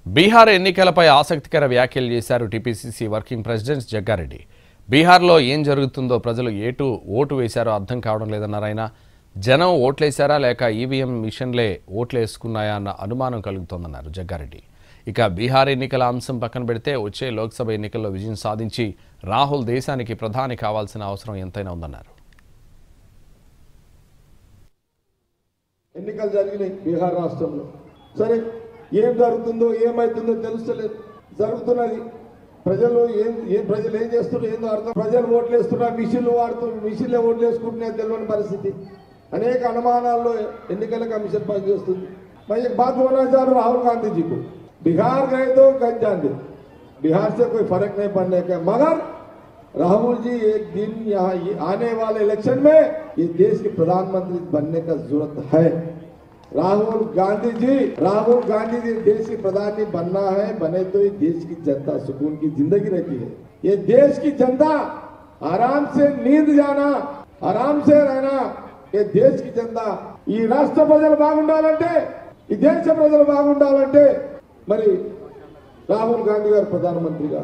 బీహార్ ఎన్నికలపై ఆసక్తికర వ్యాఖ్యలు చేశారు టీపీసీసీ వర్కింగ్ ప్రెసిడెంట్ జగ్గారెడ్డి. బీహార్లో ఏం జరుగుతుందో ప్రజలు ఓటు వేశారో అర్థం కావడం లేదన్నారు ఆయన. జనం ఓట్లేశారా లేక ఈవీఎం మిషన్లే ఓట్లేసుకున్నాయా అన్న అనుమానం కలుగుతోందన్నారు జగ్గారెడ్డి. ఇక బీహార్ ఎన్నికల అంశం పక్కన పెడితే వచ్చే లోక్సభ ఎన్నికల్లో విజయం సాధించి రాహుల్ దేశానికి ప్రధాని కావాల్సిన అవసరం ఎంతైనా ఉందన్నారు. ఎన్నికలు జరిగినాయి బీహార్ రాష్ట్రంలో. సరే, ఏం జరుగుతుందో ఏమైతుందో తెలుస్తలేదు. జరుగుతున్నది. ప్రజలు ఏం చేస్తున్నారు ఏందో అర్థం. ప్రజలు ఓట్లు వేస్తున్నారు, మిషన్లే ఓట్లు వేసుకుంటున్నాయి, తెలియని పరిస్థితి. అనేక అనుమానాల్లో ఎన్నికల కమిషన్ పనిచేస్తుంది. मैं एक बात बोलना चाह रहा हूँ राहुल गांधी जी को, बिहार गए तो गंज जान दे, बिहार से कोई फर्क नहीं पड़ने का, मगर राहुल जी एक दिन यहाँ आने वाले इलेक्शन में ये देश के प्रधानमंत्री बनने का जरूरत है. राहुल गांधी जी देश के प्रधानी बनना है. बने तो ये देश की जनता सुकून की जिंदगी रहती है. ये देश की जनता आराम से नींद जाना, आराम से रहना. ये देश की जनता ఈ రాష్ట్ర ప్రజలు బాగుండాలంటే, ఈ దేశ ప్రజలు బాగుండాలంటే మరి రాహుల్ గాంధీ గారు ప్రధానమంత్రిగా